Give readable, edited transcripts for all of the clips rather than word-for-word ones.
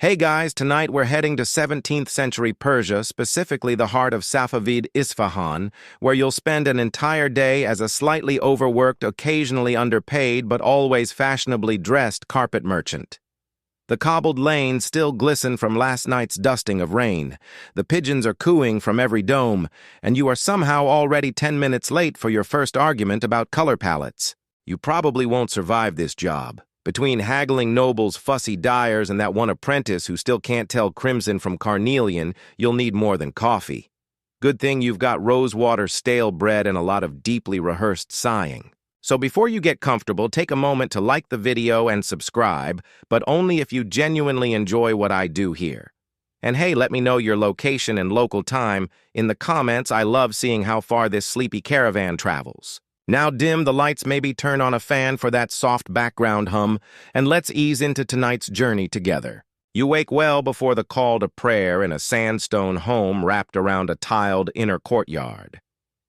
Hey guys, tonight we're heading to 17th century Persia, specifically the heart of Safavid Isfahan, where you'll spend an entire day as a slightly overworked, occasionally underpaid, but always fashionably dressed carpet merchant. The cobbled lanes still glisten from last night's dusting of rain. The pigeons are cooing from every dome, and you are somehow already 10 minutes late for your first argument about color palettes. You probably won't survive this job. Between haggling nobles, fussy dyers, and that one apprentice who still can't tell crimson from carnelian, you'll need more than coffee. Good thing you've got rosewater, stale bread, and a lot of deeply rehearsed sighing. So before you get comfortable, take a moment to like the video and subscribe, but only if you genuinely enjoy what I do here. And hey, let me know your location and local time in the comments. I love seeing how far this sleepy caravan travels. Now dim the lights, maybe turn on a fan for that soft background hum, and let's ease into tonight's journey together. You wake well before the call to prayer in a sandstone home wrapped around a tiled inner courtyard.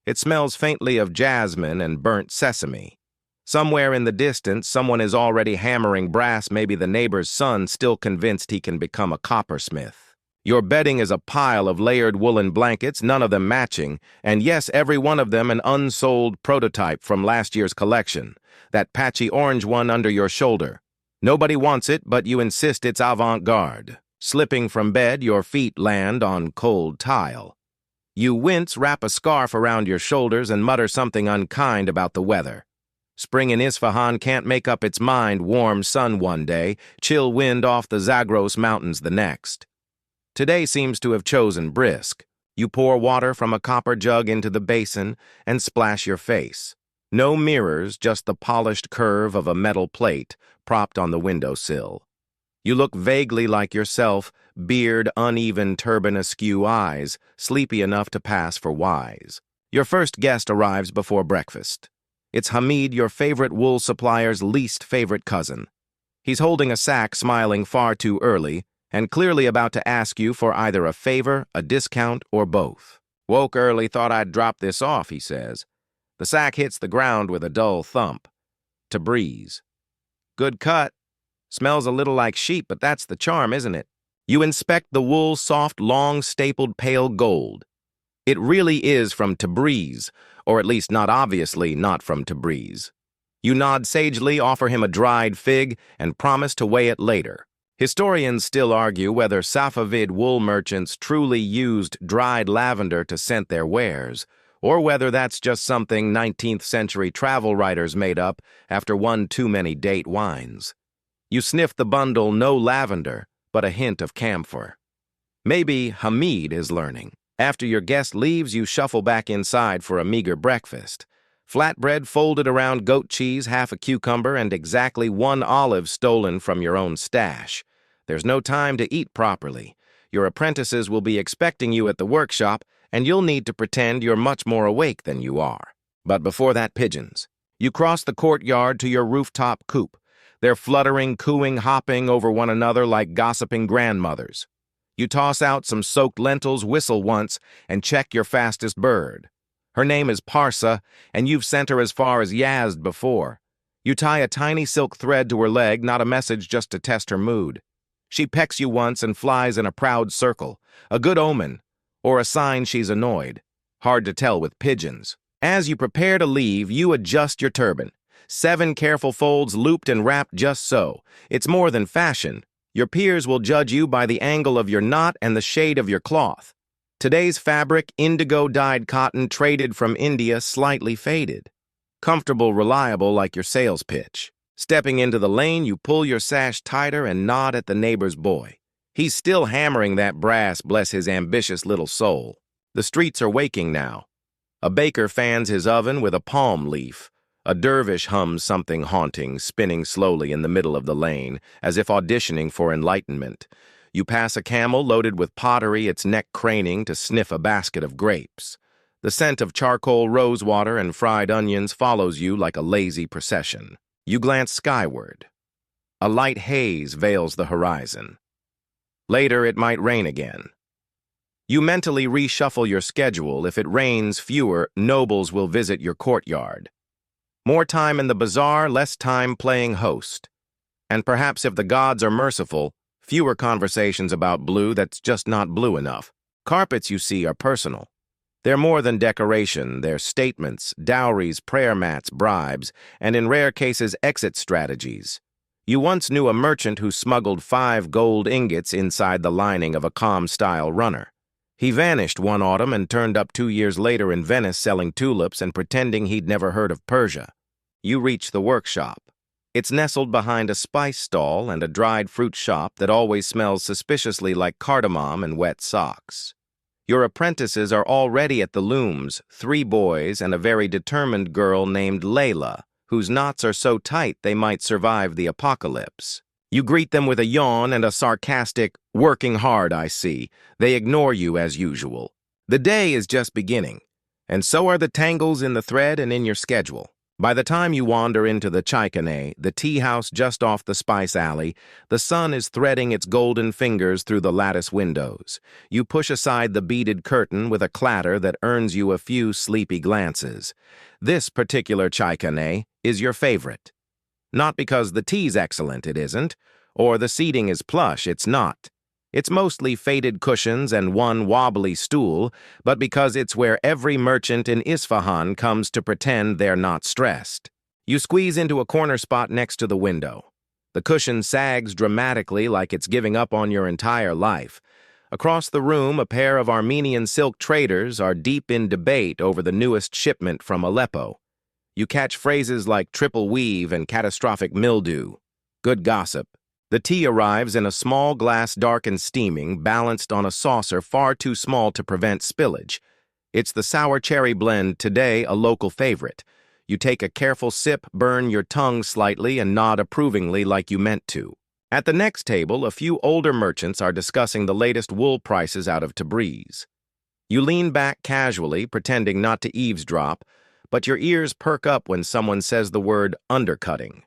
It smells faintly of jasmine and burnt sesame. Somewhere in the distance, someone is already hammering brass, maybe the neighbor's son still convinced he can become a coppersmith. Your bedding is a pile of layered woolen blankets, none of them matching, and yes, every one of them an unsold prototype from last year's collection, that patchy orange one under your shoulder. Nobody wants it, but you insist it's avant-garde. Slipping from bed, your feet land on cold tile. You wince, wrap a scarf around your shoulders, and mutter something unkind about the weather. Spring in Isfahan can't make up its mind. Warm sun one day, chill wind off the Zagros Mountains the next. Today seems to have chosen brisk. You pour water from a copper jug into the basin and splash your face. No mirrors, just the polished curve of a metal plate propped on the windowsill. You look vaguely like yourself, beard, uneven turban askew, eyes, sleepy enough to pass for wise. Your first guest arrives before breakfast. It's Hamid, your favorite wool supplier's least favorite cousin. He's holding a sack, smiling far too early, and clearly about to ask you for either a favor, a discount, or both. Woke early, thought I'd drop this off, he says. The sack hits the ground with a dull thump. To breeze. Good cut. Smells a little like sheep, but that's the charm, isn't it? You inspect the wool, soft, long, stapled pale gold. It really is from Tabriz, or at least not obviously not from Tabriz. You nod sagely, offer him a dried fig, and promise to weigh it later. Historians still argue whether Safavid wool merchants truly used dried lavender to scent their wares, or whether that's just something 19th century travel writers made up after one too many date wines. You sniff the bundle, no lavender, but a hint of camphor. Maybe Hamid is learning. After your guest leaves, you shuffle back inside for a meager breakfast. Flatbread folded around goat cheese, half a cucumber, and exactly one olive stolen from your own stash. There's no time to eat properly. Your apprentices will be expecting you at the workshop, and you'll need to pretend you're much more awake than you are. But before that, pigeons. You cross the courtyard to your rooftop coop. They're fluttering, cooing, hopping over one another like gossiping grandmothers. You toss out some soaked lentils, whistle once, and check your fastest bird. Her name is Parsa, and you've sent her as far as Yazd before. You tie a tiny silk thread to her leg, not a message, just to test her mood. She pecks you once and flies in a proud circle, a good omen, or a sign she's annoyed. Hard to tell with pigeons. As you prepare to leave, you adjust your turban. 7 careful folds looped and wrapped just so. It's more than fashion. Your peers will judge you by the angle of your knot and the shade of your cloth. Today's fabric, indigo-dyed cotton traded from India, slightly faded. Comfortable, reliable like your sales pitch. Stepping into the lane, you pull your sash tighter and nod at the neighbor's boy. He's still hammering that brass, bless his ambitious little soul. The streets are waking now. A baker fans his oven with a palm leaf. A dervish hums something haunting, spinning slowly in the middle of the lane, as if auditioning for enlightenment. You pass a camel loaded with pottery, its neck craning to sniff a basket of grapes. The scent of charcoal, rosewater, and fried onions follows you like a lazy procession. You glance skyward. A light haze veils the horizon. Later, it might rain again. You mentally reshuffle your schedule. If it rains, fewer nobles will visit your courtyard. More time in the bazaar, less time playing host. And perhaps if the gods are merciful, Fewer conversations about blue that's just not blue enough. Carpets, you see, are personal. They're more than decoration, they're statements, dowries, prayer mats, bribes, and in rare cases, exit strategies. You once knew a merchant who smuggled 5 gold ingots inside the lining of a calm-style runner. He vanished one autumn and turned up 2 years later in Venice selling tulips and pretending he'd never heard of Persia. You reach the workshop. It's nestled behind a spice stall and a dried fruit shop that always smells suspiciously like cardamom and wet socks. Your apprentices are already at the looms, 3 boys and a very determined girl named Layla, whose knots are so tight they might survive the apocalypse. You greet them with a yawn and a sarcastic, "Working hard, I see." They ignore you as usual. The day is just beginning, and so are the tangles in the thread and in your schedule. By the time you wander into the Chicanee, the tea house just off the Spice Alley, the sun is threading its golden fingers through the lattice windows. You push aside the beaded curtain with a clatter that earns you a few sleepy glances. This particular Chicanee is your favorite. Not because the tea's excellent, it isn't, or the seating is plush, it's not. It's mostly faded cushions and one wobbly stool, but because it's where every merchant in Isfahan comes to pretend they're not stressed. You squeeze into a corner spot next to the window. The cushion sags dramatically like it's giving up on your entire life. Across the room, a pair of Armenian silk traders are deep in debate over the newest shipment from Aleppo. You catch phrases like triple weave and catastrophic mildew. Good gossip. The tea arrives in a small glass dark and steaming, balanced on a saucer far too small to prevent spillage. It's the sour cherry blend, today a local favorite. You take a careful sip, burn your tongue slightly, and nod approvingly like you meant to. At the next table, a few older merchants are discussing the latest wool prices out of Tabriz. You lean back casually, pretending not to eavesdrop, but your ears perk up when someone says the word undercutting.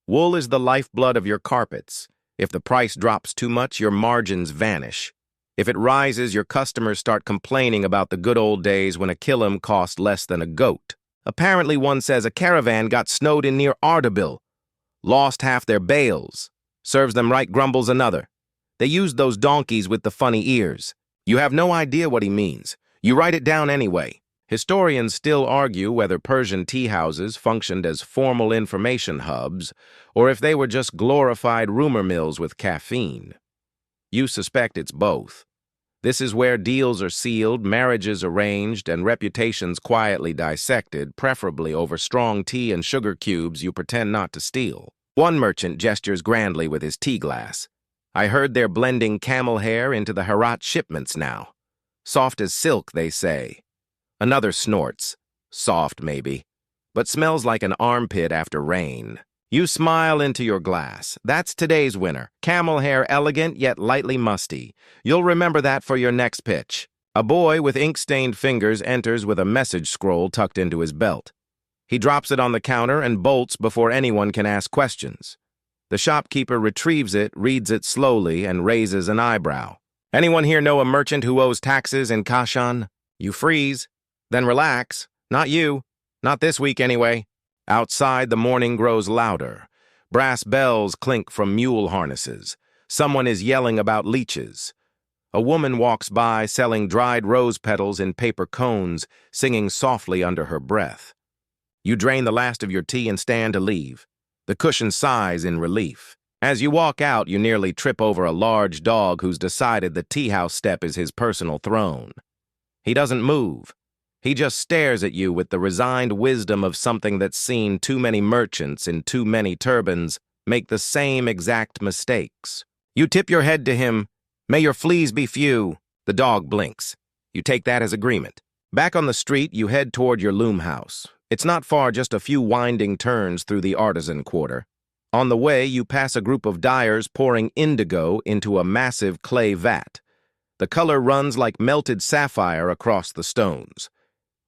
Wool is the lifeblood of your carpets. If the price drops too much, your margins vanish. If it rises, your customers start complaining about the good old days when a kilim cost less than a goat. Apparently, one says a caravan got snowed in near Ardabil, lost half their bales. Serves them right, grumbles another. They used those donkeys with the funny ears. You have no idea what he means. You write it down anyway. Historians still argue whether Persian tea houses functioned as formal information hubs or if they were just glorified rumor mills with caffeine. You suspect it's both. This is where deals are sealed, marriages arranged, and reputations quietly dissected, preferably over strong tea and sugar cubes you pretend not to steal. One merchant gestures grandly with his tea glass. I heard they're blending camel hair into the Herat shipments now. Soft as silk, they say. Another snorts. Soft, maybe, but smells like an armpit after rain. You smile into your glass. That's today's winner. Camel hair, elegant yet lightly musty. You'll remember that for your next pitch. A boy with ink-stained fingers enters with a message scroll tucked into his belt. He drops it on the counter and bolts before anyone can ask questions. The shopkeeper retrieves it, reads it slowly, and raises an eyebrow. Anyone here know a merchant who owes taxes in Kashan? You freeze. Then relax. Not you. Not this week, anyway. Outside, the morning grows louder. Brass bells clink from mule harnesses. Someone is yelling about leeches. A woman walks by selling dried rose petals in paper cones, singing softly under her breath. You drain the last of your tea and stand to leave. The cushion sighs in relief. As you walk out, you nearly trip over a large dog who's decided the tea house step is his personal throne. He doesn't move. He just stares at you with the resigned wisdom of something that's seen too many merchants in too many turbans make the same exact mistakes. You tip your head to him. May your fleas be few. The dog blinks. You take that as agreement. Back on the street, you head toward your loom house. It's not far, just a few winding turns through the artisan quarter. On the way, you pass a group of dyers pouring indigo into a massive clay vat. The color runs like melted sapphire across the stones.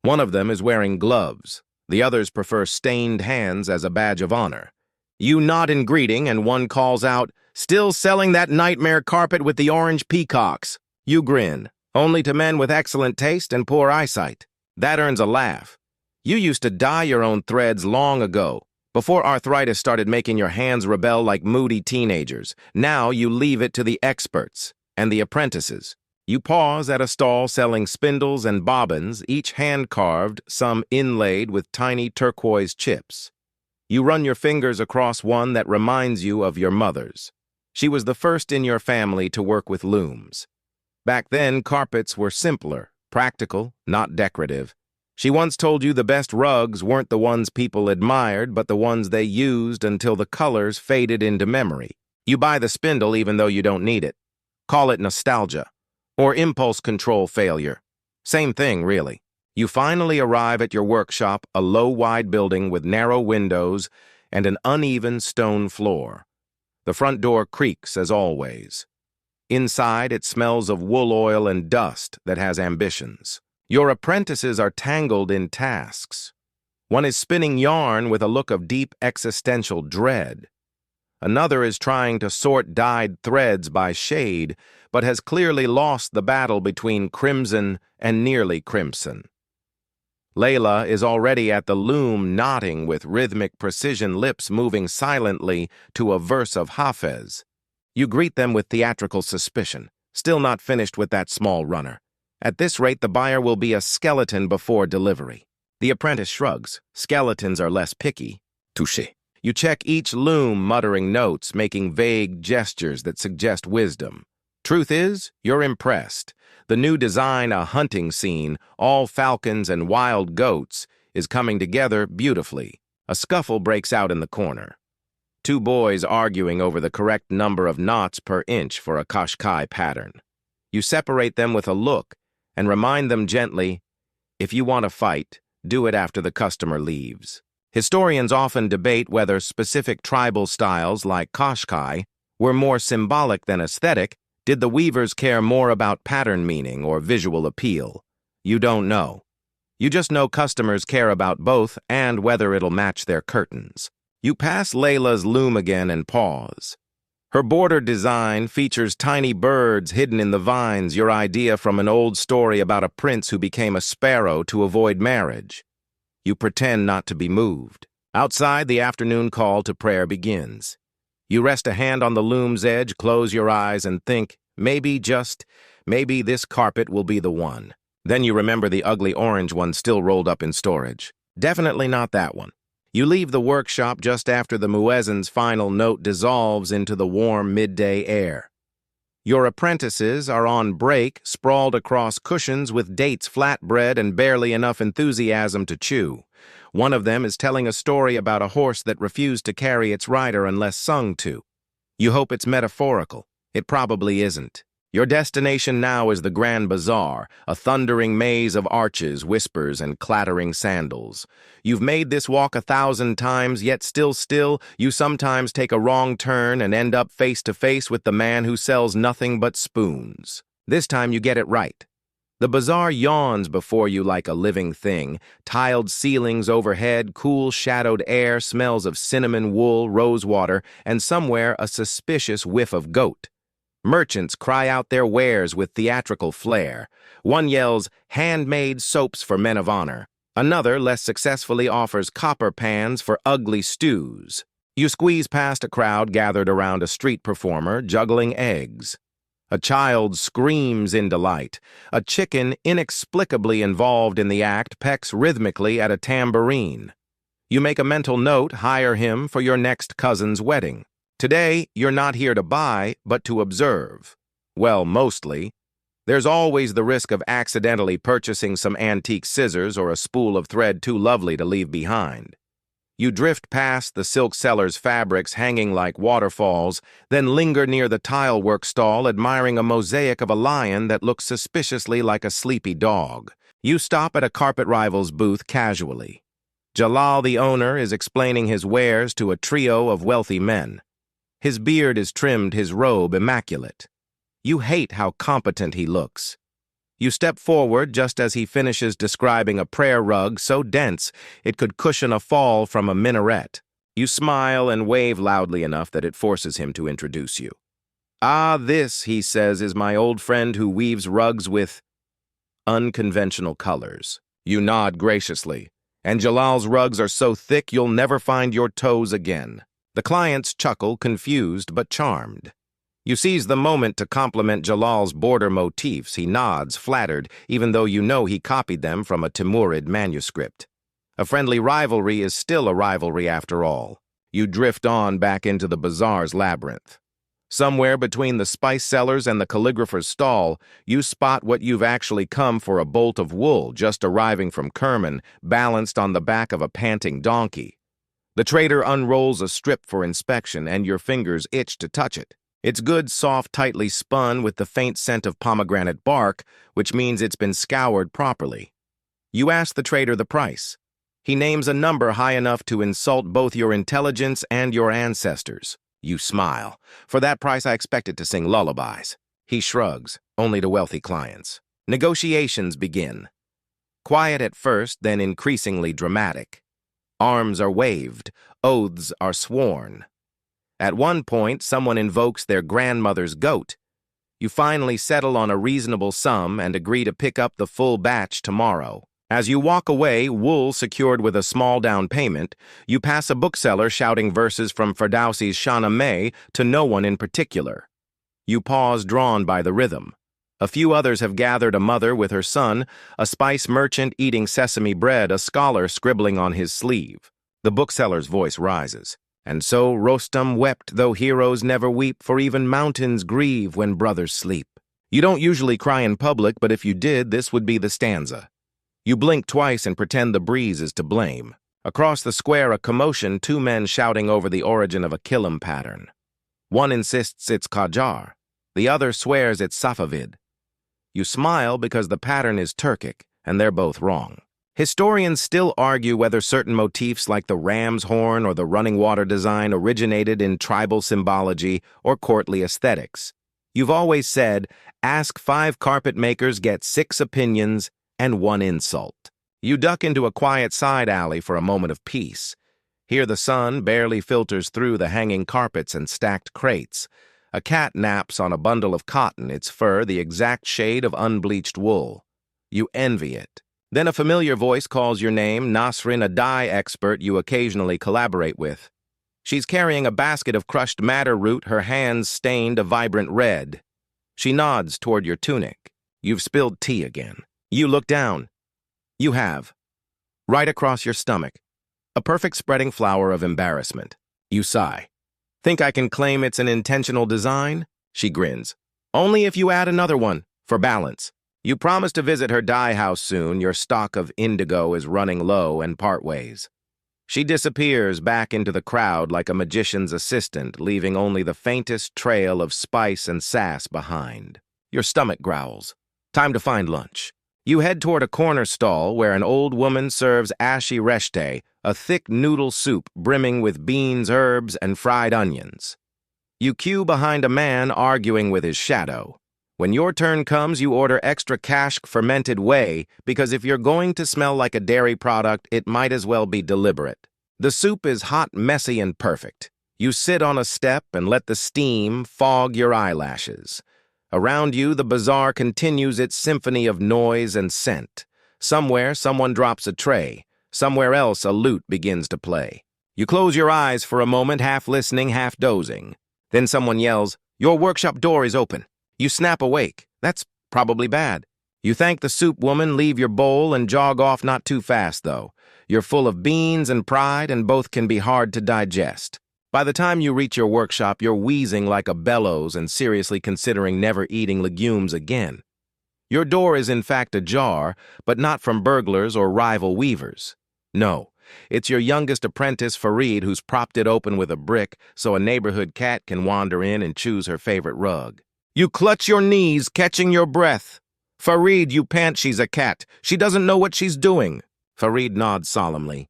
One of them is wearing gloves. The others prefer stained hands as a badge of honor. You nod in greeting, and one calls out, "Still selling that nightmare carpet with the orange peacocks." You grin, only to men with excellent taste and poor eyesight. That earns a laugh. You used to dye your own threads long ago, Before arthritis started making your hands rebel like moody teenagers, now you leave it to the experts and the apprentices. You pause at a stall selling spindles and bobbins, each hand-carved, some inlaid with tiny turquoise chips. You run your fingers across one that reminds you of your mother's. She was the first in your family to work with looms. Back then, carpets were simpler, practical, not decorative. She once told you the best rugs weren't the ones people admired, but the ones they used until the colors faded into memory. You buy the spindle even though you don't need it. Call it nostalgia. Or impulse control failure. Same thing, really. You finally arrive at your workshop, a low, wide building with narrow windows and an uneven stone floor. The front door creaks as always. Inside, it smells of wool oil and dust that has ambitions. Your apprentices are tangled in tasks. One is spinning yarn with a look of deep existential dread. Another is trying to sort dyed threads by shade, but has clearly lost the battle between crimson and nearly crimson. Layla is already at the loom, knotting with rhythmic precision, lips moving silently to a verse of Hafez. You greet them with theatrical suspicion, still not finished with that small runner. At this rate, the buyer will be a skeleton before delivery. The apprentice shrugs. Skeletons are less picky. Touché. You check each loom, muttering notes, making vague gestures that suggest wisdom. Truth is, you're impressed. The new design, a hunting scene, all falcons and wild goats, is coming together beautifully. A scuffle breaks out in the corner. Two boys arguing over the correct number of knots per inch for a Qashqai pattern. You separate them with a look and remind them gently, if you want to fight, do it after the customer leaves. Historians often debate whether specific tribal styles like Qashqai were more symbolic than aesthetic. Did the weavers care more about pattern meaning or visual appeal? You don't know. You just know customers care about both and whether it'll match their curtains. You pass Layla's loom again and pause. Her border design features tiny birds hidden in the vines, your idea from an old story about a prince who became a sparrow to avoid marriage. You pretend not to be moved. Outside, the afternoon call to prayer begins. You rest a hand on the loom's edge, close your eyes, and think, maybe, just maybe this carpet will be the one. Then you remember the ugly orange one still rolled up in storage. Definitely not that one. You leave the workshop just after the muezzin's final note dissolves into the warm midday air. Your apprentices are on break, sprawled across cushions with dates, flatbread, and barely enough enthusiasm to chew. One of them is telling a story about a horse that refused to carry its rider unless sung to. You hope it's metaphorical. It probably isn't. Your destination now is the Grand Bazaar, a thundering maze of arches, whispers, and clattering sandals. You've made this walk 1,000 times, yet still, you sometimes take a wrong turn and end up face to face with the man who sells nothing but spoons. This time you get it right. The bazaar yawns before you like a living thing. Tiled ceilings overhead, cool shadowed air, smells of cinnamon, wool, rosewater, and somewhere a suspicious whiff of goat. Merchants cry out their wares with theatrical flair. One yells, handmade soaps for men of honor. Another, less successfully, offers copper pans for ugly stews. You squeeze past a crowd gathered around a street performer juggling eggs. A child screams in delight. A chicken, inexplicably involved in the act, pecks rhythmically at a tambourine. You make a mental note, hire him for your next cousin's wedding. Today, you're not here to buy, but to observe. Well, mostly. There's always the risk of accidentally purchasing some antique scissors or a spool of thread too lovely to leave behind. You drift past the silk seller's fabrics hanging like waterfalls, then linger near the tilework stall admiring a mosaic of a lion that looks suspiciously like a sleepy dog. You stop at a carpet rival's booth casually. Jalal, the owner, is explaining his wares to a trio of wealthy men. His beard is trimmed, his robe immaculate. You hate how competent he looks. You step forward just as he finishes describing a prayer rug so dense it could cushion a fall from a minaret. You smile and wave loudly enough that it forces him to introduce you. Ah, this, he says, is my old friend who weaves rugs with unconventional colors. You nod graciously, and Jalal's rugs are so thick you'll never find your toes again. The clients chuckle, confused but charmed. You seize the moment to compliment Jalal's border motifs. He nods, flattered, even though you know he copied them from a Timurid manuscript. A friendly rivalry is still a rivalry after all. You drift on back into the bazaar's labyrinth. Somewhere between the spice seller's and the calligrapher's stall, you spot what you've actually come for, a bolt of wool just arriving from Kerman, balanced on the back of a panting donkey. The trader unrolls a strip for inspection, and your fingers itch to touch it. It's good, soft, tightly spun with the faint scent of pomegranate bark, which means it's been scoured properly. You ask the trader the price. He names a number high enough to insult both your intelligence and your ancestors. You smile. For that price, I expected to sing lullabies. He shrugs, only to wealthy clients. Negotiations begin. Quiet at first, then increasingly dramatic. Arms are waved, oaths are sworn. At one point, someone invokes their grandmother's goat. You finally settle on a reasonable sum and agree to pick up the full batch tomorrow. As you walk away, wool secured with a small down payment, you pass a bookseller shouting verses from Ferdowsi's Shahnameh to no one in particular. You pause, drawn by the rhythm. A few others have gathered, a mother with her son, a spice merchant eating sesame bread, a scholar scribbling on his sleeve. The bookseller's voice rises. And so Rostam wept, though heroes never weep, for even mountains grieve when brothers sleep. You don't usually cry in public, but if you did, this would be the stanza. You blink twice and pretend the breeze is to blame. Across the square, a commotion, two men shouting over the origin of a kilim pattern. One insists it's Qajar. The other swears it's Safavid. You smile because the pattern is Turkic, and they're both wrong. Historians still argue whether certain motifs like the ram's horn or the running water design originated in tribal symbology or courtly aesthetics. You've always said, ask 5 carpet makers, get 6 opinions, and 1 insult. You duck into a quiet side alley for a moment of peace. Here the sun barely filters through the hanging carpets and stacked crates. A cat naps on a bundle of cotton, its fur the exact shade of unbleached wool. You envy it. Then a familiar voice calls your name, Nasrin, a dye expert you occasionally collaborate with. She's carrying a basket of crushed madder root, her hands stained a vibrant red. She nods toward your tunic. You've spilled tea again. You look down. You have. Right across your stomach. A perfect spreading flower of embarrassment. You sigh. Think I can claim it's an intentional design? She grins. Only if you add another one, for balance. You promise to visit her dye house soon. Your stock of indigo is running low and part ways. She disappears back into the crowd like a magician's assistant, leaving only the faintest trail of spice and sass behind. Your stomach growls. Time to find lunch. You head toward a corner stall where an old woman serves ashi reshte, a thick noodle soup brimming with beans, herbs, and fried onions. You queue behind a man arguing with his shadow. When your turn comes, you order extra kashk fermented whey because if you're going to smell like a dairy product, it might as well be deliberate. The soup is hot, messy, and perfect. You sit on a step and let the steam fog your eyelashes. Around you, the bazaar continues its symphony of noise and scent. Somewhere, someone drops a tray. Somewhere else, a lute begins to play. You close your eyes for a moment, half listening, half dozing. Then someone yells, "Your workshop door is open." You snap awake. That's probably bad. You thank the soup woman, leave your bowl, and jog off, not too fast, though. You're full of beans and pride, and both can be hard to digest. By the time you reach your workshop, you're wheezing like a bellows and seriously considering never eating legumes again. Your door is in fact ajar, but not from burglars or rival weavers. No, it's your youngest apprentice, Farid, who's propped it open with a brick so a neighborhood cat can wander in and choose her favorite rug. You clutch your knees, catching your breath. Farid, you pant, she's a cat. She doesn't know what she's doing. Farid nods solemnly.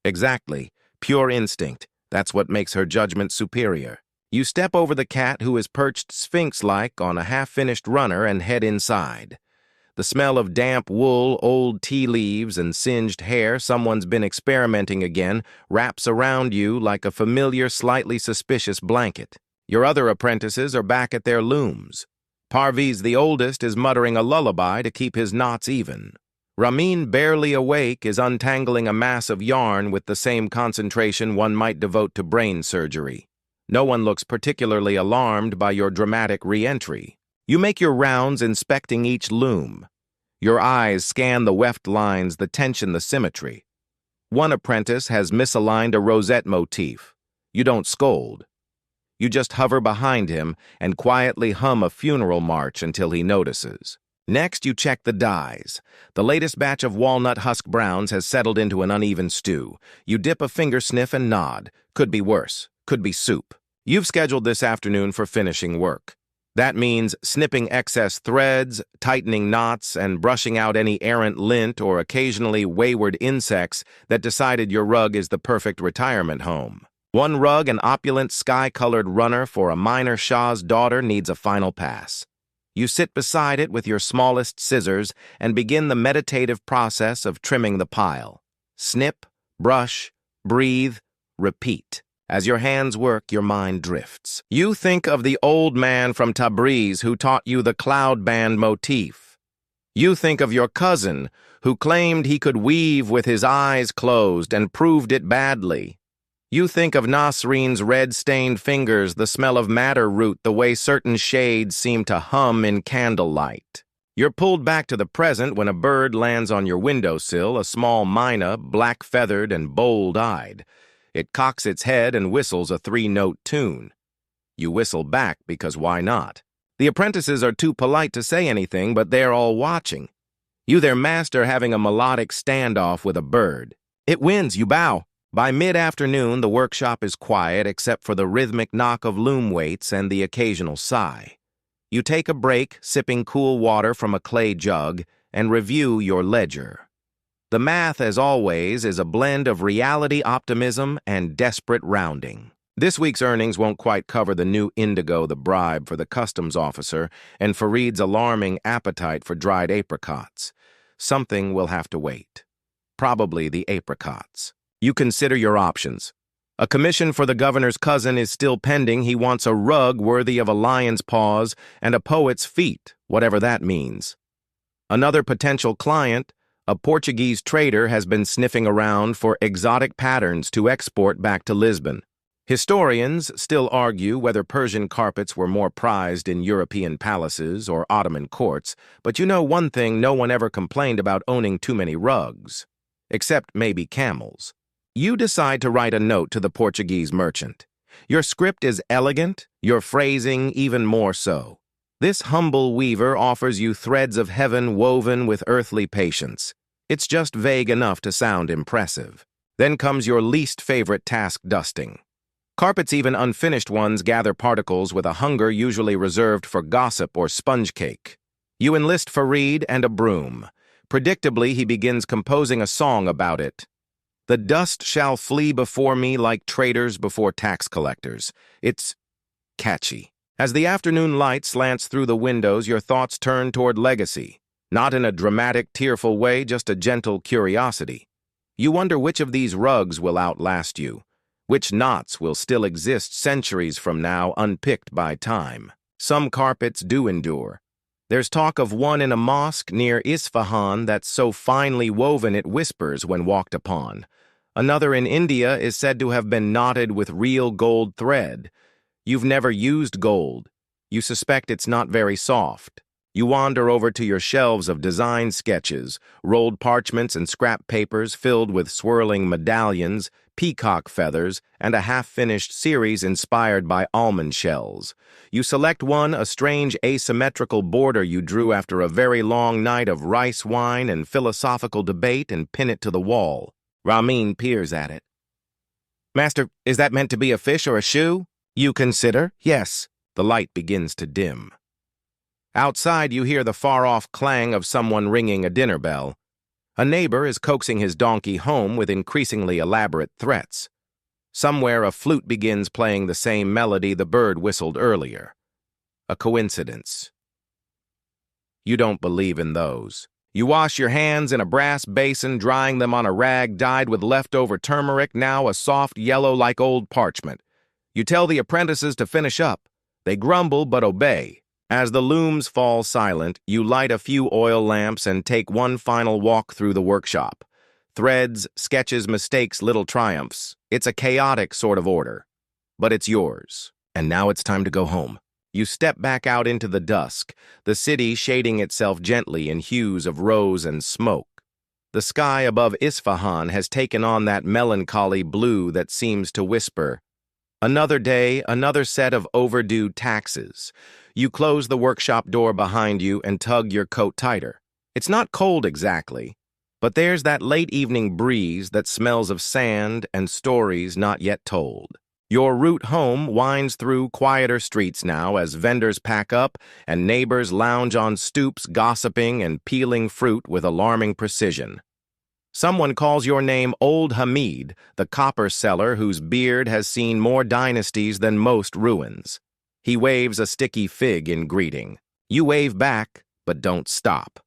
Exactly. Pure instinct. That's what makes her judgment superior. You step over the cat, who is perched sphinx-like on a half-finished runner, and head inside. The smell of damp wool, old tea leaves, and singed hair, someone's been experimenting again, wraps around you like a familiar, slightly suspicious blanket. Your other apprentices are back at their looms. Parviz, the oldest, is muttering a lullaby to keep his knots even. Ramin, barely awake, is untangling a mass of yarn with the same concentration one might devote to brain surgery. No one looks particularly alarmed by your dramatic re-entry. You make your rounds inspecting each loom. Your eyes scan the weft lines, the tension, the symmetry. One apprentice has misaligned a rosette motif. You don't scold. You just hover behind him and quietly hum a funeral march until he notices. Next, you check the dyes. The latest batch of walnut husk browns has settled into an uneven stew. You dip a finger sniff and nod. Could be worse. Could be soup. You've scheduled this afternoon for finishing work. That means snipping excess threads, tightening knots, and brushing out any errant lint or occasionally wayward insects that decided your rug is the perfect retirement home. One rug, an opulent sky-colored runner for a minor Shah's daughter, needs a final pass. You sit beside it with your smallest scissors and begin the meditative process of trimming the pile. Snip, brush, breathe, repeat. As your hands work, your mind drifts. You think of the old man from Tabriz who taught you the cloud band motif. You think of your cousin who claimed he could weave with his eyes closed and proved it badly. You think of Nasreen's red-stained fingers, the smell of madder root, the way certain shades seem to hum in candlelight. You're pulled back to the present when a bird lands on your windowsill, a small myna, black-feathered and bold-eyed. It cocks its head and whistles a three-note tune. You whistle back because why not? The apprentices are too polite to say anything, but they're all watching. You, their master, having a melodic standoff with a bird. It wins, you bow. By mid-afternoon, the workshop is quiet except for the rhythmic knock of loom weights and the occasional sigh. You take a break, sipping cool water from a clay jug, and review your ledger. The math, as always, is a blend of reality optimism and desperate rounding. This week's earnings won't quite cover the new indigo, the bribe for the customs officer, and Fareed's alarming appetite for dried apricots. Something will have to wait. Probably the apricots. You consider your options. A commission for the governor's cousin is still pending. He wants a rug worthy of a lion's paws and a poet's feet, whatever that means. Another potential client, a Portuguese trader, has been sniffing around for exotic patterns to export back to Lisbon. Historians still argue whether Persian carpets were more prized in European palaces or Ottoman courts, but you know one thing: no one ever complained about owning too many rugs. Except maybe camels. You decide to write a note to the Portuguese merchant. Your script is elegant, your phrasing even more so. This humble weaver offers you threads of heaven woven with earthly patience. It's just vague enough to sound impressive. Then comes your least favorite task: dusting. Carpets, even unfinished ones, gather particles with a hunger usually reserved for gossip or sponge cake. You enlist Fareed and a broom. Predictably, he begins composing a song about it. The dust shall flee before me like traders before tax collectors. It's catchy. As the afternoon light slants through the windows, your thoughts turn toward legacy. Not in a dramatic, tearful way, just a gentle curiosity. You wonder which of these rugs will outlast you. Which knots will still exist centuries from now, unpicked by time. Some carpets do endure. There's talk of one in a mosque near Isfahan that's so finely woven it whispers when walked upon. Another in India is said to have been knotted with real gold thread. You've never used gold. You suspect it's not very soft. You wander over to your shelves of design sketches, rolled parchments and scrap papers filled with swirling medallions, peacock feathers, and a half-finished series inspired by almond shells. You select one, a strange asymmetrical border you drew after a very long night of rice wine and philosophical debate, and pin it to the wall. Ramin peers at it. Master, is that meant to be a fish or a shoe? You consider? Yes. The light begins to dim. Outside, you hear the far-off clang of someone ringing a dinner bell. A neighbor is coaxing his donkey home with increasingly elaborate threats. Somewhere a flute begins playing the same melody the bird whistled earlier. A coincidence. You don't believe in those. You wash your hands in a brass basin, drying them on a rag dyed with leftover turmeric, now a soft yellow like old parchment. You tell the apprentices to finish up. They grumble but obey. As the looms fall silent, you light a few oil lamps and take one final walk through the workshop. Threads, sketches, mistakes, little triumphs. It's a chaotic sort of order, but it's yours. And now it's time to go home. You step back out into the dusk, the city shading itself gently in hues of rose and smoke. The sky above Isfahan has taken on that melancholy blue that seems to whisper, "Another day, another set of overdue taxes." You close the workshop door behind you and tug your coat tighter. It's not cold exactly, but there's that late evening breeze that smells of sand and stories not yet told. Your route home winds through quieter streets now as vendors pack up and neighbors lounge on stoops gossiping and peeling fruit with alarming precision. Someone calls your name Old Hamid, the copper seller whose beard has seen more dynasties than most ruins. He waves a sticky fig in greeting. You wave back, but don't stop.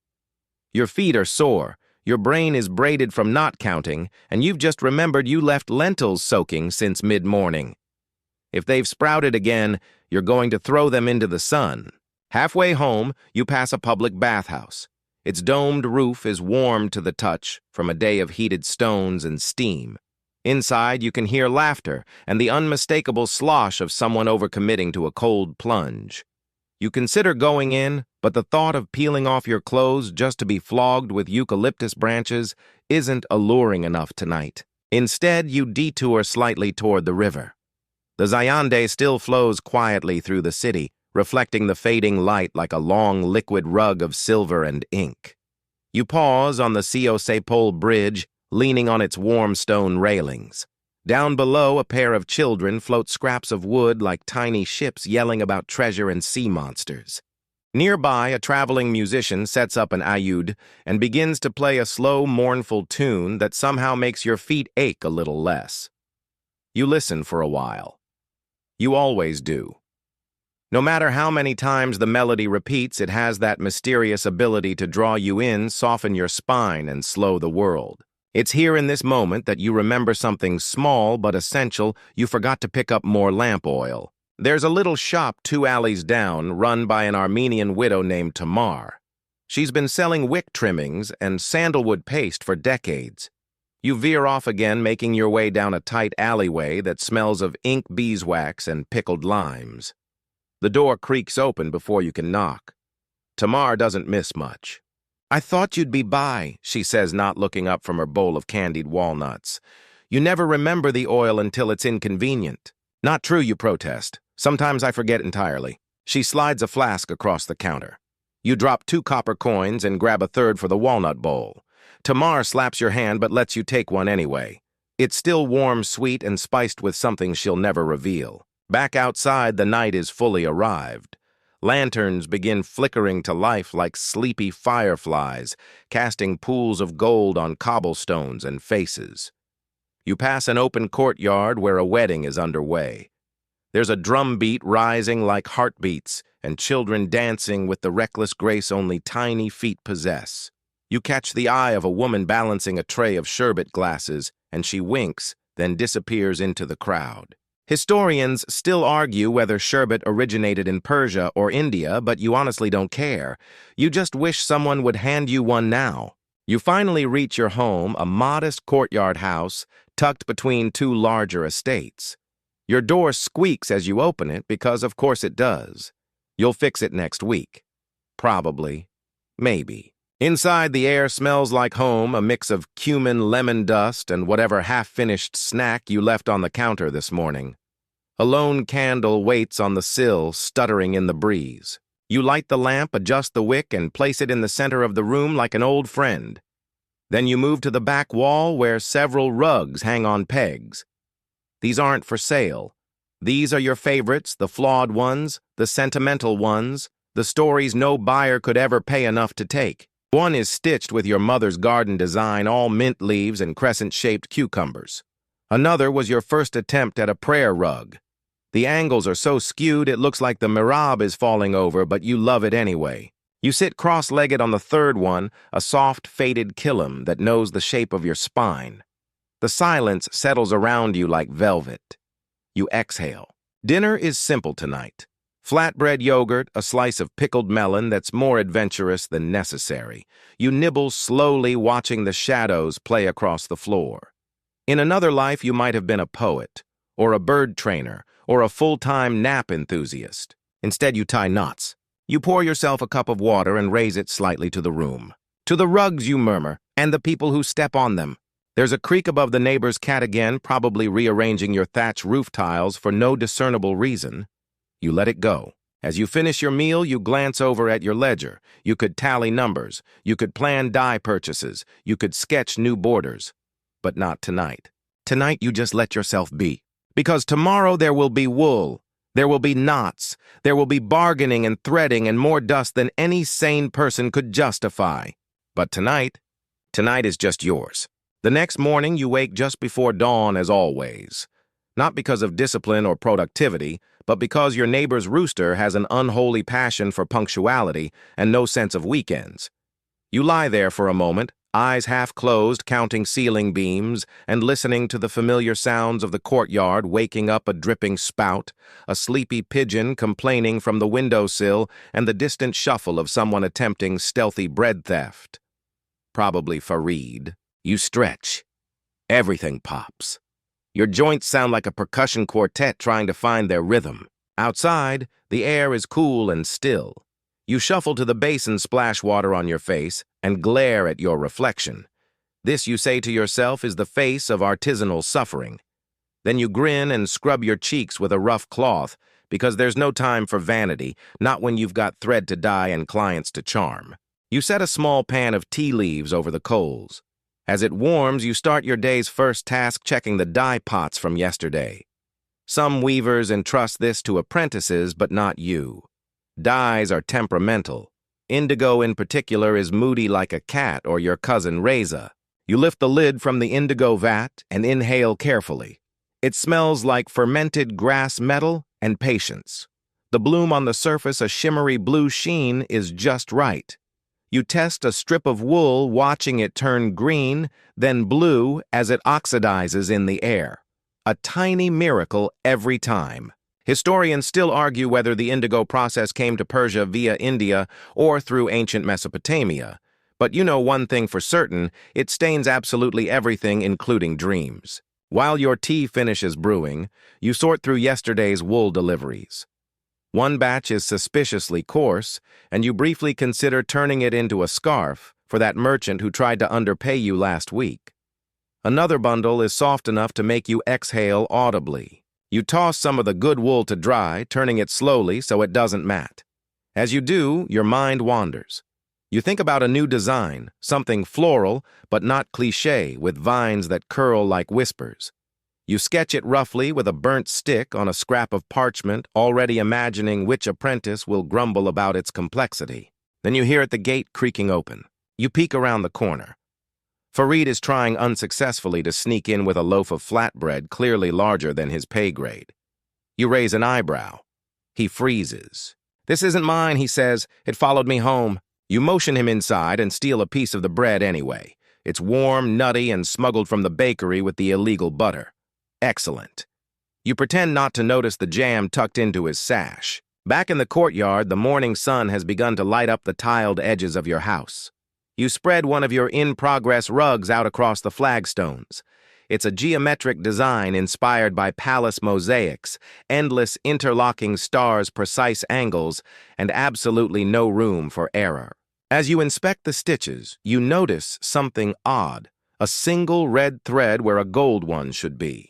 Your feet are sore, your brain is braided from not counting, and you've just remembered you left lentils soaking since mid-morning. If they've sprouted again, you're going to throw them into the sun. Halfway home, you pass a public bathhouse. Its domed roof is warm to the touch from a day of heated stones and steam. Inside, you can hear laughter and the unmistakable slosh of someone overcommitting to a cold plunge. You consider going in, but the thought of peeling off your clothes just to be flogged with eucalyptus branches isn't alluring enough tonight. Instead, you detour slightly toward the river. The Zayande still flows quietly through the city, reflecting the fading light like a long liquid rug of silver and ink. You pause on the Sio Sepol bridge, leaning on its warm stone railings. Down below, a pair of children float scraps of wood like tiny ships yelling about treasure and sea monsters. Nearby, a traveling musician sets up an oud and begins to play a slow, mournful tune that somehow makes your feet ache a little less. You listen for a while. You always do. No matter how many times the melody repeats, it has that mysterious ability to draw you in, soften your spine, and slow the world. It's here in this moment that you remember something small but essential. You forgot to pick up more lamp oil. There's a little shop 2 alleys down, run by an Armenian widow named Tamar. She's been selling wick trimmings and sandalwood paste for decades. You veer off again, making your way down a tight alleyway that smells of ink beeswax and pickled limes. The door creaks open before you can knock. Tamar doesn't miss much. "I thought you'd be by," she says, not looking up from her bowl of candied walnuts. "You never remember the oil until it's inconvenient." "Not true," you protest. "Sometimes I forget entirely." She slides a flask across the counter. You drop 2 copper coins and grab a third for the walnut bowl. Tamar slaps your hand but lets you take one anyway. It's still warm, sweet, and spiced with something she'll never reveal. Back outside, the night is fully arrived. Lanterns begin flickering to life like sleepy fireflies, casting pools of gold on cobblestones and faces. You pass an open courtyard where a wedding is underway. There's a drum beat rising like heartbeats, and children dancing with the reckless grace only tiny feet possess. You catch the eye of a woman balancing a tray of sherbet glasses, and she winks, then disappears into the crowd. Historians still argue whether sherbet originated in Persia or India, but you honestly don't care. You just wish someone would hand you one now. You finally reach your home, a modest courtyard house tucked between 2 larger estates. Your door squeaks as you open it because, of course, it does. You'll fix it next week. Probably. Maybe. Inside, the air smells like home, a mix of cumin, lemon dust, and whatever half-finished snack you left on the counter this morning. A lone candle waits on the sill, stuttering in the breeze. You light the lamp, adjust the wick, and place it in the center of the room like an old friend. Then you move to the back wall where several rugs hang on pegs. These aren't for sale. These are your favorites, the flawed ones, the sentimental ones, the stories no buyer could ever pay enough to take. One is stitched with your mother's garden design, all mint leaves and crescent-shaped cucumbers. Another was your first attempt at a prayer rug. The angles are so skewed it looks like the mihrab is falling over, but you love it anyway. You sit cross-legged on the third one, a soft, faded kilim that knows the shape of your spine. The silence settles around you like velvet. You exhale. Dinner is simple tonight. Flatbread yogurt, a slice of pickled melon that's more adventurous than necessary. You nibble slowly, watching the shadows play across the floor. In another life, you might have been a poet, or a bird trainer, or a full-time nap enthusiast. Instead, you tie knots. You pour yourself a cup of water and raise it slightly to the room. To the rugs, you murmur, and the people who step on them. There's a creak above the neighbor's cat again, probably rearranging your thatch roof tiles for no discernible reason. You let it go. As you finish your meal, you glance over at your ledger. You could tally numbers. You could plan dye purchases. You could sketch new borders. But not tonight. Tonight, you just let yourself be. Because tomorrow there will be wool. There will be knots. There will be bargaining and threading and more dust than any sane person could justify. But tonight is just yours. The next morning, you wake just before dawn as always. Not because of discipline or productivity, but because your neighbor's rooster has an unholy passion for punctuality and no sense of weekends. You lie there for a moment, eyes half closed, counting ceiling beams and listening to the familiar sounds of the courtyard waking up a dripping spout, a sleepy pigeon complaining from the windowsill, and the distant shuffle of someone attempting stealthy bread theft. Probably Fareed. You stretch. Everything pops. Your joints sound like a percussion quartet trying to find their rhythm. Outside, the air is cool and still. You shuffle to the basin splash water on your face and glare at your reflection. This, you say to yourself, is the face of artisanal suffering. Then you grin and scrub your cheeks with a rough cloth, because there's no time for vanity, not when you've got thread to dye and clients to charm. You set a small pan of tea leaves over the coals. As it warms, you start your day's first task checking the dye pots from yesterday. Some weavers entrust this to apprentices, but not you. Dyes are temperamental. Indigo in particular is moody like a cat or your cousin Reza. You lift the lid from the indigo vat and inhale carefully. It smells like fermented grass metal and patience. The bloom on the surface, a shimmery blue sheen, is just right. You test a strip of wool, watching it turn green, then blue as it oxidizes in the air. A tiny miracle every time. Historians still argue whether the indigo process came to Persia via India or through ancient Mesopotamia. But you know one thing for certain, it stains absolutely everything, including dreams. While your tea finishes brewing, you sort through yesterday's wool deliveries. One batch is suspiciously coarse, and you briefly consider turning it into a scarf for that merchant who tried to underpay you last week. Another bundle is soft enough to make you exhale audibly. You toss some of the good wool to dry, turning it slowly so it doesn't mat. As you do, your mind wanders. You think about a new design, something floral but not cliché, with vines that curl like whispers. You sketch it roughly with a burnt stick on a scrap of parchment, already imagining which apprentice will grumble about its complexity. Then you hear at the gate creaking open. You peek around the corner. Fareed is trying unsuccessfully to sneak in with a loaf of flatbread clearly larger than his pay grade. You raise an eyebrow. He freezes. "This isn't mine," he says. "It followed me home." You motion him inside and steal a piece of the bread anyway. It's warm, nutty, and smuggled from the bakery with the illegal butter. Excellent. You pretend not to notice the jam tucked into his sash. Back in the courtyard, the morning sun has begun to light up the tiled edges of your house. You spread one of your in-progress rugs out across the flagstones. It's a geometric design inspired by palace mosaics, endless interlocking stars, precise angles, and absolutely no room for error. As you inspect the stitches, you notice something odd, a single red thread where a gold one should be.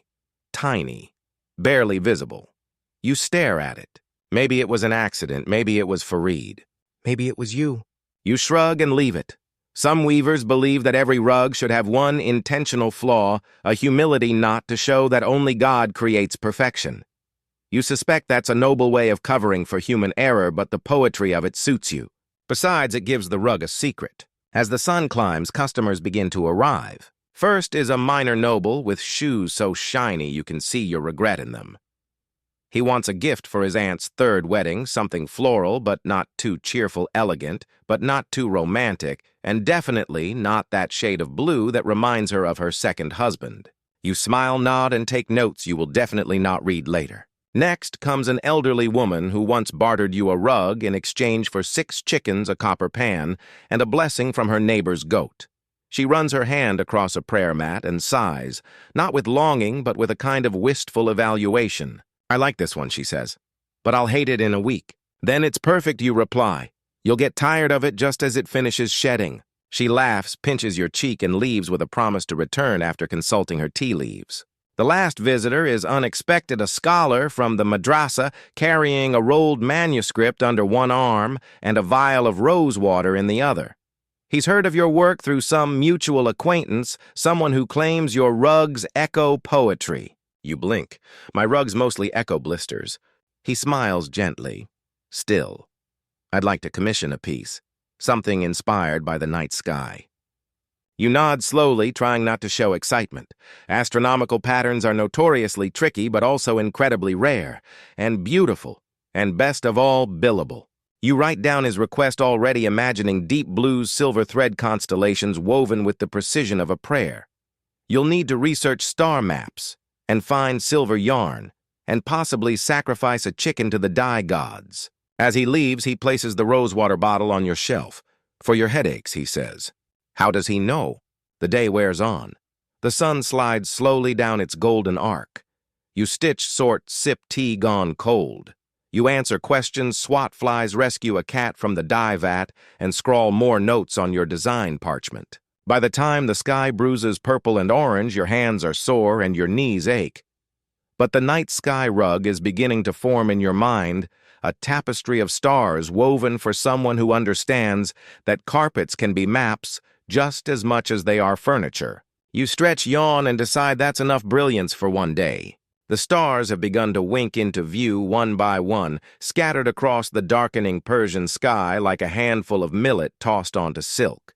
Tiny, barely visible. You stare at it. Maybe it was an accident, maybe it was Fareed. Maybe it was you. You shrug and leave it. Some weavers believe that every rug should have one intentional flaw, a humility knot to show that only God creates perfection. You suspect that's a noble way of covering for human error, but the poetry of it suits you. Besides, it gives the rug a secret. As the sun climbs, customers begin to arrive. First is a minor noble with shoes so shiny you can see your regret in them. He wants a gift for his aunt's third wedding, something floral but not too cheerful, elegant but not too romantic, and definitely not that shade of blue that reminds her of her second husband. You smile, nod, and take notes you will definitely not read later. Next comes an elderly woman who once bartered you a rug in exchange for 6 chickens, a copper pan, and a blessing from her neighbor's goat. She runs her hand across a prayer mat and sighs, not with longing, but with a kind of wistful evaluation. "I like this one," she says, "but I'll hate it in a week." "Then it's perfect," you reply. "You'll get tired of it just as it finishes shedding." She laughs, pinches your cheek, and leaves with a promise to return after consulting her tea leaves. The last visitor is unexpected, a scholar from the madrasa carrying a rolled manuscript under one arm and a vial of rose water in the other. He's heard of your work through some mutual acquaintance, someone who claims your rugs echo poetry. You blink. "My rugs mostly echo blisters." He smiles gently. "Still, I'd like to commission a piece, something inspired by the night sky." You nod slowly, trying not to show excitement. Astronomical patterns are notoriously tricky, but also incredibly rare, and beautiful, and best of all, billable. You write down his request, already imagining deep blues silver thread constellations woven with the precision of a prayer. You'll need to research star maps, and find silver yarn, and possibly sacrifice a chicken to the dye gods. As he leaves, he places the rosewater bottle on your shelf. "For your headaches," he says. How does he know? The day wears on. The sun slides slowly down its golden arc. You stitch, sort, sip tea gone cold. You answer questions, swat flies, rescue a cat from the dye vat, and scrawl more notes on your design parchment. By the time the sky bruises purple and orange, your hands are sore and your knees ache. But the night sky rug is beginning to form in your mind, a tapestry of stars woven for someone who understands that carpets can be maps just as much as they are furniture. You stretch, yawn, and decide that's enough brilliance for one day. The stars have begun to wink into view one by one, scattered across the darkening Persian sky like a handful of millet tossed onto silk.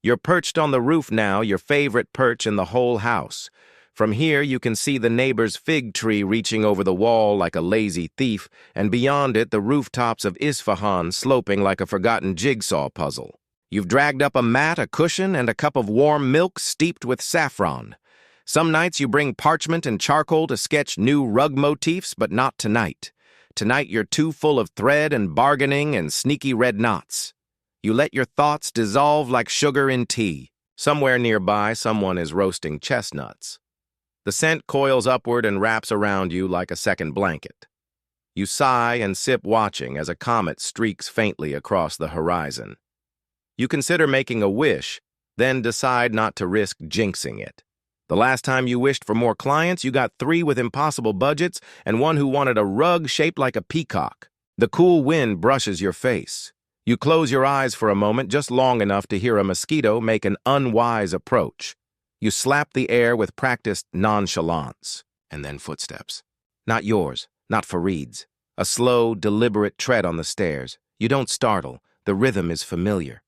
You're perched on the roof now, your favorite perch in the whole house. From here you can see the neighbor's fig tree reaching over the wall like a lazy thief, and beyond it the rooftops of Isfahan sloping like a forgotten jigsaw puzzle. You've dragged up a mat, a cushion, and a cup of warm milk steeped with saffron. Some nights you bring parchment and charcoal to sketch new rug motifs, but not tonight. Tonight you're too full of thread and bargaining and sneaky red knots. You let your thoughts dissolve like sugar in tea. Somewhere nearby, someone is roasting chestnuts. The scent coils upward and wraps around you like a second blanket. You sigh and sip, watching as a comet streaks faintly across the horizon. You consider making a wish, then decide not to risk jinxing it. The last time you wished for more clients, you got 3 with impossible budgets and one who wanted a rug shaped like a peacock. The cool wind brushes your face. You close your eyes for a moment, just long enough to hear a mosquito make an unwise approach. You slap the air with practiced nonchalance, and then footsteps. Not yours, not Farid's. A slow, deliberate tread on the stairs. You don't startle. The rhythm is familiar.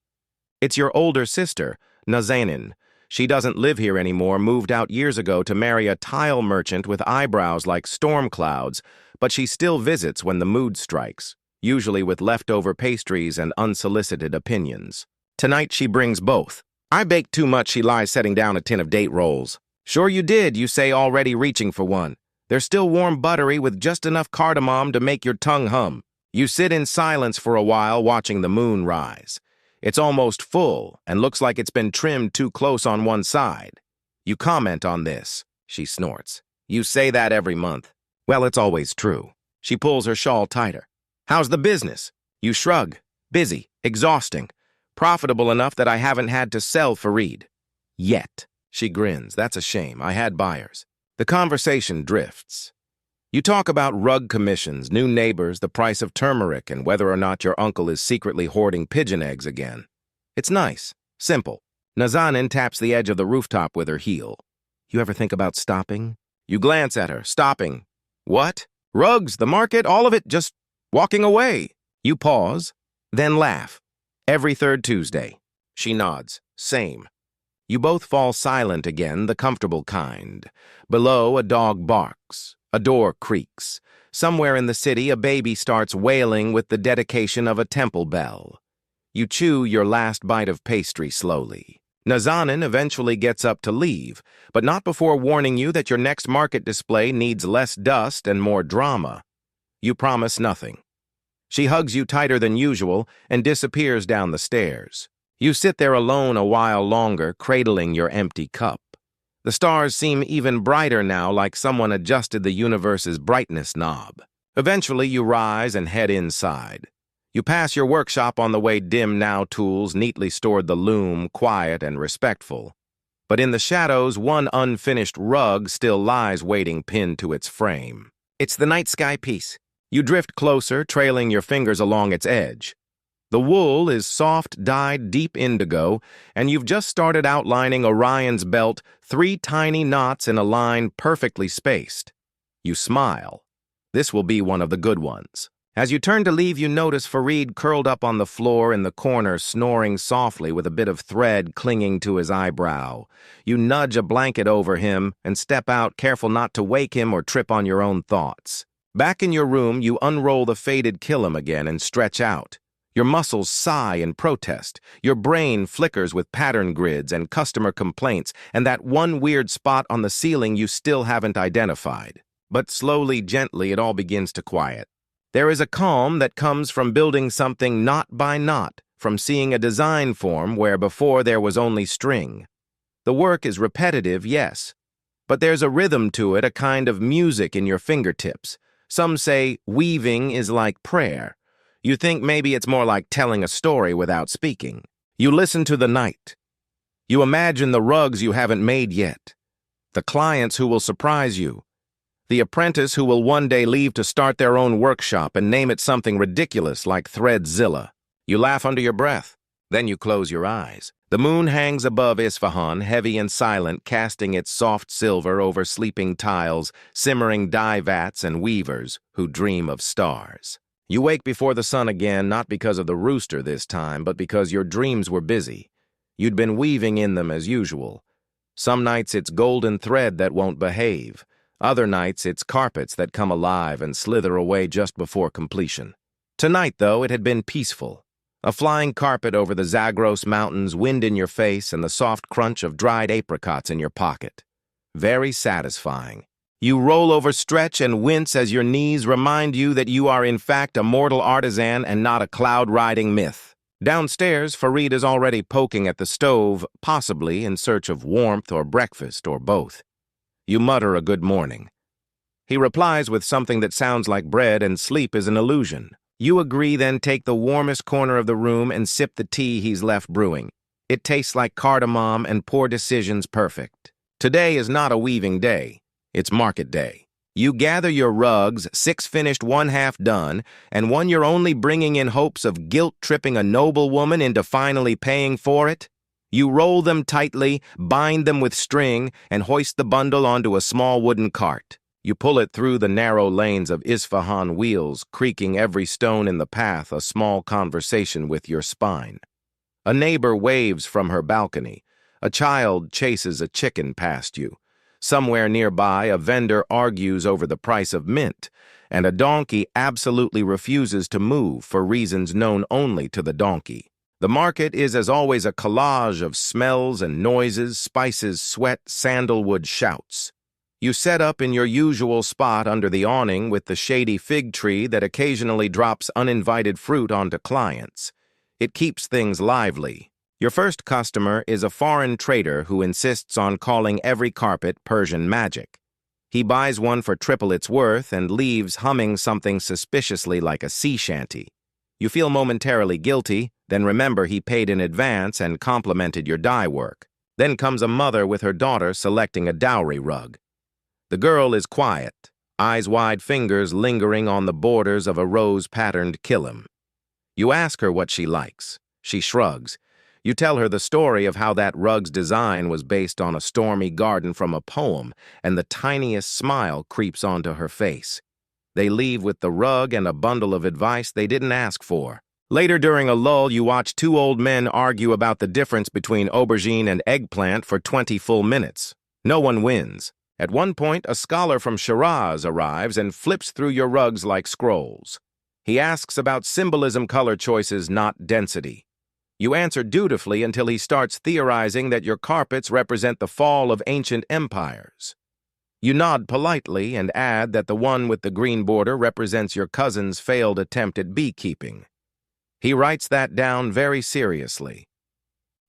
It's your older sister, Nazanin. She doesn't live here anymore, moved out years ago to marry a tile merchant with eyebrows like storm clouds, but she still visits when the mood strikes, usually with leftover pastries and unsolicited opinions. Tonight she brings both. "I baked too much," she lies, setting down a tin of date rolls. "Sure you did," you say, already reaching for one. "They're still warm, buttery, with just enough cardamom to make your tongue hum." You sit in silence for a while, watching the moon rise. It's almost full and looks like it's been trimmed too close on one side. You comment on this. She snorts. "You say that every month." "Well, it's always true." She pulls her shawl tighter. "How's the business?" You shrug. "Busy, exhausting, profitable enough that I haven't had to sell Farid. Yet." She grins. "That's a shame. I had buyers." The conversation drifts. You talk about rug commissions, new neighbors, the price of turmeric, and whether or not your uncle is secretly hoarding pigeon eggs again. It's nice, simple. Nazanin taps the edge of the rooftop with her heel. "You ever think about stopping?" You glance at her. "Stopping? What? Rugs, the market, all of it, just walking away." You pause, then laugh. "Every third Tuesday." She nods. "Same." You both fall silent again, the comfortable kind. Below, a dog barks. A door creaks. Somewhere in the city, a baby starts wailing with the dedication of a temple bell. You chew your last bite of pastry slowly. Nazanin eventually gets up to leave, but not before warning you that your next market display needs less dust and more drama. You promise nothing. She hugs you tighter than usual and disappears down the stairs. You sit there alone a while longer, cradling your empty cup. The stars seem even brighter now, like someone adjusted the universe's brightness knob. Eventually, you rise and head inside. You pass your workshop on the way. Dim now tools neatly stored the loom, quiet and respectful. But in the shadows, one unfinished rug still lies waiting pinned to its frame. It's the night sky piece. You drift closer, trailing your fingers along its edge. The wool is soft, dyed deep indigo, and you've just started outlining Orion's belt, 3 tiny knots in a line perfectly spaced. You smile. This will be one of the good ones. As you turn to leave, you notice Farid curled up on the floor in the corner, snoring softly with a bit of thread clinging to his eyebrow. You nudge a blanket over him and step out, careful not to wake him or trip on your own thoughts. Back in your room, you unroll the faded kilim again and stretch out. Your muscles sigh in protest. Your brain flickers with pattern grids and customer complaints and that one weird spot on the ceiling you still haven't identified. But slowly, gently, it all begins to quiet. There is a calm that comes from building something knot by knot, from seeing a design form where before there was only string. The work is repetitive, yes, but there's a rhythm to it, a kind of music in your fingertips. Some say weaving is like prayer. You think maybe it's more like telling a story without speaking. You listen to the night. You imagine the rugs you haven't made yet, the clients who will surprise you, the apprentice who will one day leave to start their own workshop and name it something ridiculous like Threadzilla. You laugh under your breath. Then you close your eyes. The moon hangs above Isfahan, heavy and silent, casting its soft silver over sleeping tiles, simmering dye vats and weavers who dream of stars. You wake before the sun again, not because of the rooster this time, but because your dreams were busy. You'd been weaving in them as usual. Some nights it's golden thread that won't behave. Other nights, it's carpets that come alive and slither away just before completion. Tonight, though, it had been peaceful. A flying carpet over the Zagros Mountains, wind in your face, and the soft crunch of dried apricots in your pocket. Very satisfying. You roll over, stretch, and wince as your knees remind you that you are in fact a mortal artisan and not a cloud-riding myth. Downstairs, Farid is already poking at the stove, possibly in search of warmth or breakfast or both. You mutter a good morning. He replies with something that sounds like bread, and sleep is an illusion. You agree, then take the warmest corner of the room and sip the tea he's left brewing. It tastes like cardamom and poor decisions perfect. Today is not a weaving day. It's market day. You gather your rugs, 6 finished, 1 half done, and one you're only bringing in hopes of guilt-tripping a noblewoman into finally paying for it. You roll them tightly, bind them with string, and hoist the bundle onto a small wooden cart. You pull it through the narrow lanes of Isfahan wheels, creaking every stone in the path, a small conversation with your spine. A neighbor waves from her balcony. A child chases a chicken past you. Somewhere nearby, a vendor argues over the price of mint, and a donkey absolutely refuses to move for reasons known only to the donkey. The market is, as always, a collage of smells and noises, spices, sweat, sandalwood shouts. You set up in your usual spot under the awning with the shady fig tree that occasionally drops uninvited fruit onto clients. It keeps things lively. Your first customer is a foreign trader who insists on calling every carpet Persian magic. He buys one for triple its worth and leaves humming something suspiciously like a sea shanty. You feel momentarily guilty, then remember he paid in advance and complimented your dye work. Then comes a mother with her daughter selecting a dowry rug. The girl is quiet, eyes-wide fingers lingering on the borders of a rose-patterned kilim. You ask her what she likes. She shrugs. You tell her the story of how that rug's design was based on a stormy garden from a poem, and the tiniest smile creeps onto her face. They leave with the rug and a bundle of advice they didn't ask for. Later, during a lull, you watch 2 old men argue about the difference between aubergine and eggplant for 20 full minutes. No one wins. At one point, a scholar from Shiraz arrives and flips through your rugs like scrolls. He asks about symbolism, color choices, not density. You answer dutifully until he starts theorizing that your carpets represent the fall of ancient empires. You nod politely and add that the one with the green border represents your cousin's failed attempt at beekeeping. He writes that down very seriously.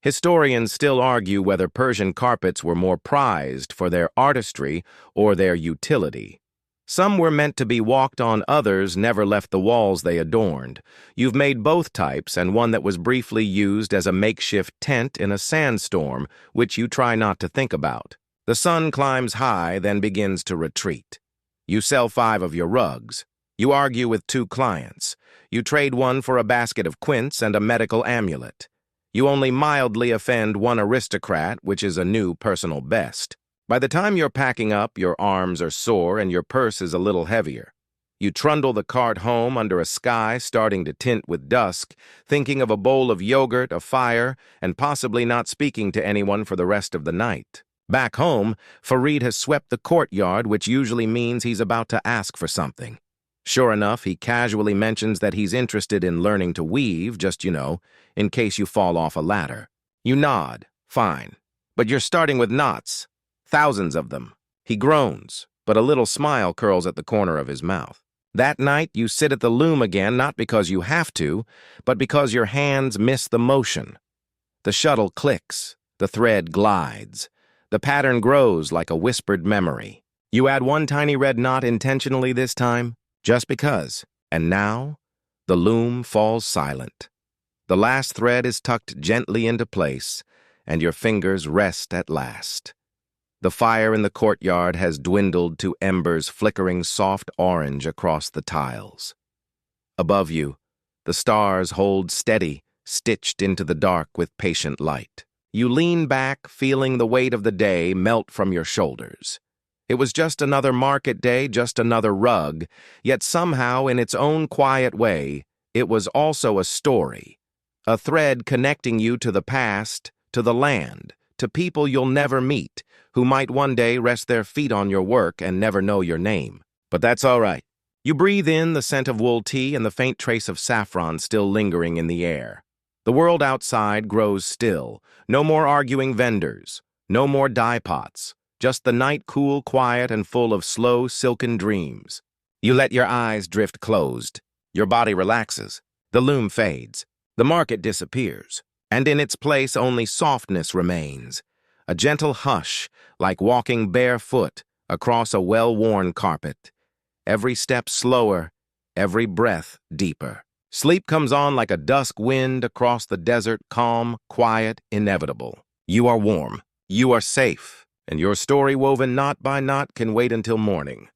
Historians still argue whether Persian carpets were more prized for their artistry or their utility. Some were meant to be walked on, others never left the walls they adorned. You've made both types, and one that was briefly used as a makeshift tent in a sandstorm, which you try not to think about. The sun climbs high, then begins to retreat. You sell 5 of your rugs. You argue with 2 clients. You trade one for a basket of quints and a medical amulet. You only mildly offend one aristocrat, which is a new personal best. By the time you're packing up, your arms are sore and your purse is a little heavier. You trundle the cart home under a sky starting to tint with dusk, thinking of a bowl of yogurt, a fire, and possibly not speaking to anyone for the rest of the night. Back home, Farid has swept the courtyard, which usually means he's about to ask for something. Sure enough, he casually mentions that he's interested in learning to weave, just, in case you fall off a ladder. You nod. Fine. But you're starting with knots. Thousands of them. He groans, but a little smile curls at the corner of his mouth. That night, you sit at the loom again, not because you have to, but because your hands miss the motion. The shuttle clicks. The thread glides. The pattern grows like a whispered memory. You add one tiny red knot intentionally this time, just because. And now, the loom falls silent. The last thread is tucked gently into place, and your fingers rest at last. The fire in the courtyard has dwindled to embers flickering soft orange across the tiles. Above you, the stars hold steady, stitched into the dark with patient light. You lean back, feeling the weight of the day melt from your shoulders. It was just another market day, just another rug, yet somehow, in its own quiet way, it was also a story. A thread connecting you to the past, to the land, to people you'll never meet, who might one day rest their feet on your work and never know your name. But that's all right. You breathe in the scent of wool tea and the faint trace of saffron still lingering in the air. The world outside grows still. No more arguing vendors. No more dye pots. Just the night cool, quiet, and full of slow, silken dreams. You let your eyes drift closed. Your body relaxes. The loom fades. The market disappears. And in its place only softness remains. A gentle hush, like walking barefoot across a well-worn carpet. Every step slower, every breath deeper. Sleep comes on like a dusk wind across the desert, calm, quiet, inevitable. You are warm. You are safe. And your story woven knot by knot can wait until morning.